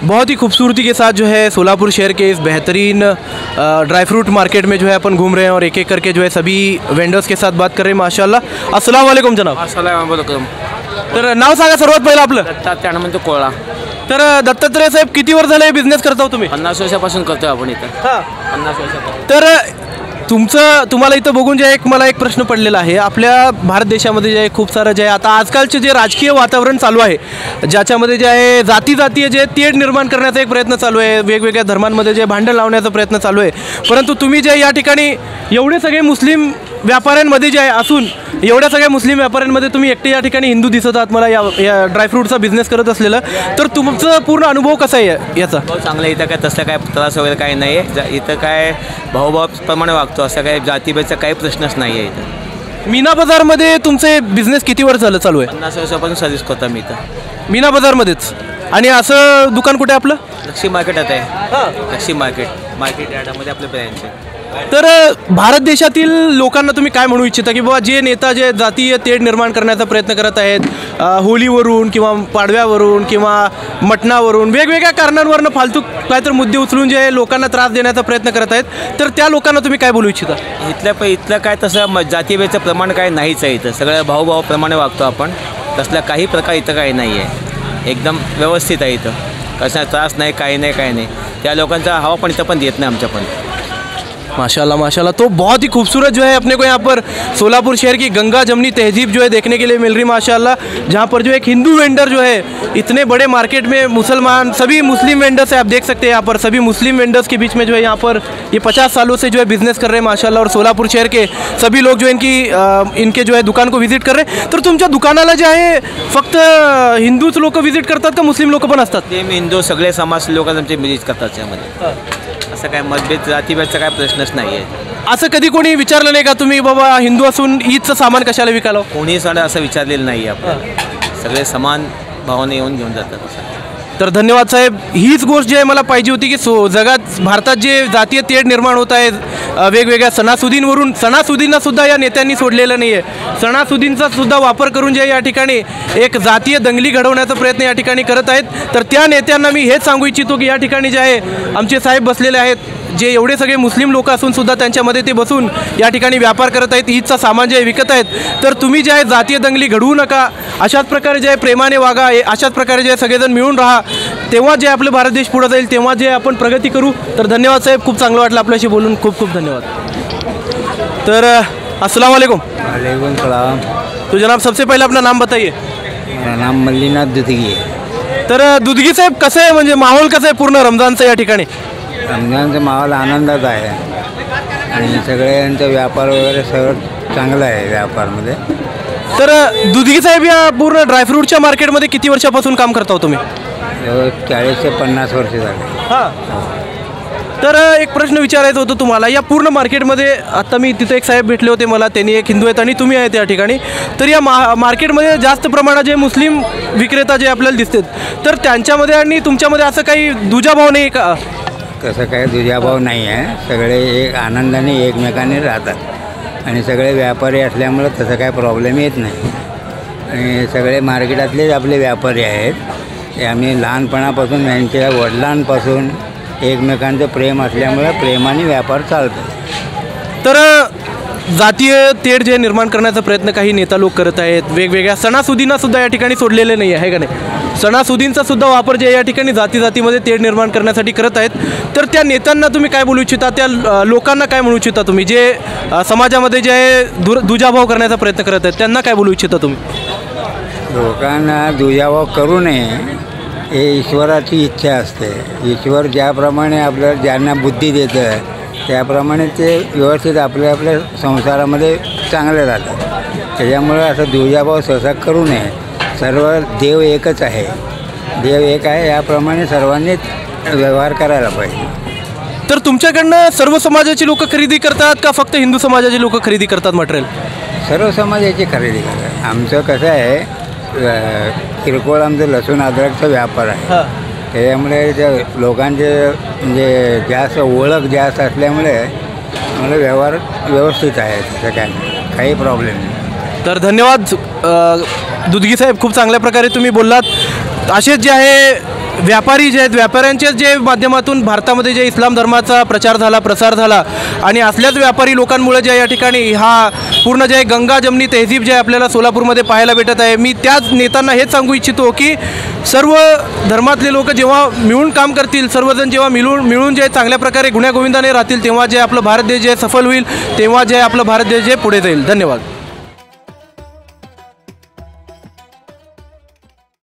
बहुत ही खूबसूरती के साथ जो है सोलापुर शहर के इस बेहतरीन ड्राई फ्रूट मार्केट में जो है अपन घूम रहे हैं और एक एक करके जो है सभी वेंडर्स के साथ बात कर रहे हैं माशाल्लाह। अस्सलाम वालेकुम जनाब। अस्सलाम वालेकुम। तर नाव सांगा सर्वात पहिलं आपलं। दत्तात्रय हनुमंत कोळा। तर दत्तात्रय साहेब किती वर्ष झाले बिझनेस करता हो तुम्ही? 50 वर्षापासून करतोय आपण इथं। हां 50 वर्षापासून। तर तुम्हाला इथं बघून जे मला एक प्रश्न पडलेला आहे, आपल्या भारत देशामध्ये जे खूप सारं जे आता आजकालचे जे राजकीय वातावरण चालू आहे, ज्याच्यामध्ये जे आहे जाती जे तेढ निर्माण करण्याचा एक प्रयत्न चालू आहे, वेगवेगळ्या धर्मांमध्ये जे भांडण लावण्याचा प्रयत्न चालू आहे, परंतु तुम्ही जे या ठिकाणी एवढे सगळे मुस्लिम व्यापाऱ्यांमध्ये जे आहे असून एवढ्या सगळ्या मुस्लिम व्यापाऱ्यांमध्ये तुम्ही एकटे या ठिकाणी हिंदू दिसत आहात मला या ड्रायफ्रूटचा बिझनेस करत असलेलं, तर तुमचं पूर्ण अनुभव कसा आहे याचा? बहुत चांगलं. इथं काय तसं काय त्रास वगैरे काही नाही आहे. इथं काय भाऊभावाप्रमाणे वागतो, असं काय जातीभेदचा काही प्रश्नच नाही आहे इथं. मीना बाजारमध्ये तुमचे बिझनेस किती वर्ष झालं चालू आहे? 50 वर्षापासून सर्व्हिस करतो मी इथं मीना बाजारमध्येच. आणि असं दुकान कुठे आपलं? लक्ष्मी मार्केटात आहे. लक्ष्मी मार्केट यार्डामध्ये आपलं ब्रँच आहे. तर भारत देशातील लोकांना तुम्ही काय म्हणू इच्छिता की बाबा जे नेता जे जातीय तेढ निर्माण करण्याचा प्रयत्न करत आहेत, होलीवरून किंवा पाडव्यावरून किंवा मटणावरून वेगवेगळ्या कारणांवरनं फालतू काय तर मुद्दे उचलून जे लोकांना त्रास देण्याचा प्रयत्न करत आहेत, तर त्या लोकांना तुम्ही काय बोलू इच्छिता? इथलं काय तसं जातीभेदचं प्रमाण काय नाहीच आहे. इथं सगळं भाऊभावाप्रमाणे वागतो आपण. तसला काही प्रकार इथं काही नाही आहे. एकदम व्यवस्थित आहे इथं. कशा त्रास नाही, काही नाही. त्या लोकांचा हवा पण इथं पण देत नाही आमच्या पण. माशाल्लाह माशाल्लाह। तो बहुत ही खूबसूरत जो है अपने को यहाँ पर सोलापुर शहर की गंगा जमनी तहजीब जो है देखने के लिए मिल रही माशाल्लाह, जहाँ पर जो एक हिंदू वेंडर जो है इतने बड़े मार्केट में मुसलमान सभी मुस्लिम वेंडर्स है, आप देख सकते हैं यहाँ पर सभी मुस्लिम वेंडर्स के बीच में जो है यहाँ पर ये 50 सालों से जो है बिज़नेस कर रहे हैं माशाल्लाह, और सोलापुर शहर के सभी लोग जो इनके जो है दुकान को विजिट कर रहे हैं। तर तुमच्या दुकानाला जे आहे फक्त हिंदूच लोक विजिट करतात का मुस्लिम लोक पण असतात? ते हिंदू सगळे समाज लोक आमचे विजिट करतात त्यामध्ये. असं काय मतभेद जातीभेदचा काय प्रश्नच नाही आहे. असं कधी कोणी विचारलं नाही का तुम्ही बाबा हिंदू असून ईदचं सामान कशाला विकायला? कोणी साडा असं विचारलेलं नाही आहे. आपण सगळे समान भावाने येऊन घेऊन जातात. तर धन्यवाद साहेब. हीच गोष्ट जी आहे मला पाहिजे होती की जगात भारतात जे जातीय तेढ निर्माण होत आहे वेगवेगळ्या सणासुदींना सुद्धा या नेत्यांनी सोडलेलं नाही आहे. सणासुदींचा सुद्धा वापर करून जे या ठिकाणी एक जातीय दंगली घडवण्याचा प्रयत्न या ठिकाणी करत आहेत. तर त्या नेत्यांना मी हेच सांगू इच्छितो की या ठिकाणी जे आहे आमचे साहेब बसलेले आहेत, जे एवढे सगळे मुस्लिम लोक असून सुद्धा त्यांच्यामध्ये ते बसून या ठिकाणी व्यापार करत आहेत, ईदचा सामान जे विकत आहेत. तर तुम्ही जे आहे जातीय दंगली घडवू नका, अशाच प्रकारे जे आहे प्रेमाने वागा, अशाच प्रकारे जे सगळेजण मिळून राहा, तेव्हा जे आपलं भारत देश पुढे जाईल, तेव्हा जे आपण प्रगती करू. तर धन्यवाद साहेब, खूप चांगलं वाटलं आपल्याशी बोलून, खूप खूप धन्यवाद. तर अस्सलाम वालेकुम। वालेकुम सलाम। तो जनाब सबसे पहले अपना नाम बताइए। मेरा नाम मल्लीनाथ दुधगी है। तर दुधगी साहेब कसं आहे, म्हणजे माहोल कसं आहे पूर्ण रमजानचा या ठिकाणी? रमजानचा माहोल आनंदाचा आहे आणि सगळ्यांचा व्यापार वगैरे सगळं चांगलं आहे व्यापारमध्ये. तर दुधगी साहेब या पूर्ण ड्रायफ्रूटच्या मार्केटमध्ये किती वर्षापासून काम करता हो तुम्ही? 40 ते 50 वर्ष झाले. हां. तर एक प्रश्न विचारायचं होतं तुम्हाला, या पूर्ण मार्केटमध्ये आता मी तिथे एक साहेब भेटले होते मला, त्यांनी एक हिंदू आहेत आणि तुम्ही आहेत या ठिकाणी. तर या मार्केटमध्ये जास्त प्रमाणात जे मुस्लिम विक्रेता जे आपल्याला दिसतात, तर त्यांच्यामध्ये आणि तुमच्यामध्ये असं काही दुजाभाव नाही का? तसं काही दुजाभाव नाही आहे. सगळे एक आनंदाने एकमेकांनी राहतात आणि सगळे व्यापारी असल्यामुळं तसं काय प्रॉब्लेम येत नाही. आणि सगळे मार्केटातलेच आपले व्यापारी आहेत. ते आम्ही लहानपणापासून यांच्या वडिलांपासून एकमेकांचं प्रेम असल्यामुळं प्रेमाने व्यापार चालतो. तर जातीय तेढ जे निर्माण करण्याचा प्रयत्न काही नेता लोक करत आहेत, वेगवेगळ्या सणासुदींना सुद्धा या ठिकाणी सोडलेले नाही आहे का नाही? सणासुदींचा सुद्धा वापर जे या ठिकाणी जातीमध्ये तेढ निर्माण करण्यासाठी करत आहेत. तर त्या नेत्यांना तुम्ही काय बोलू इच्छिता, त्या लोकांना काय म्हणू इच्छिता तुम्ही, जे समाजामध्ये जे आहे दुजाभाव करण्याचा प्रयत्न करत आहेत, त्यांना काय बोलू इच्छिता तुम्ही? लोकांना दुजाभाव करू नये हे ईश्वराची इच्छा असते. ईश्वर ज्याप्रमाणे आपल्याला ज्यांना बुद्धी देतं त्याप्रमाणे ते व्यवस्थित आपल्या संसारामध्ये चांगले राहतात. त्याच्यामुळे असं दुजाभाव सहसा करू नये. सर्व देव एकच आहे, देव एक आहे, याप्रमाणे सर्वांनीच व्यवहार करायला पाहिजे. तर तुमच्याकडनं सर्व समाजाची लोक खरेदी करतात का फक्त हिंदू समाजाची लोक खरेदी करतात मटेरियल? सर्व समाजाची खरेदी करतात. आमचं कसं आहे, किरकोळ आमचं लसूण अद्रकचा व्यापार आहे. त्याच्यामुळे त्या लोकांचे म्हणजे जास्त ओळख जास्त असल्यामुळे मला व्यवहार व्यवस्थित आहे. तसं काही प्रॉब्लेम नाही. तर धन्यवाद दुधगी साहेब, खूप चांगल्या प्रकारे तुम्ही बोललात. असेच जे आहे व्यापारी जे आहेत व्यापाऱ्यांच्या जे माध्यमातून भारतामध्ये जे इस्लाम धर्माचा प्रसार झाला आणि असल्याच व्यापारी लोकांमुळे जे या ठिकाणी हा पूर्ण जे गंगा जमनी तहजीब जे आपल्याला सोलापूरमध्ये पाहायला भेटत आहे. मी त्याच नेत्यांना हेच सांगू इच्छितो की सर्व धर्मातले लोक जेव्हा मिळून काम करतील, सर्वजण जेव्हा मिळून जे चांगल्या प्रकारे गुण्यागोविंदाने राहतील, तेव्हा जे आपलं भारत देश जे सफल होईल, तेव्हा जे आपलं भारत देश जे पुढे जाईल. धन्यवाद.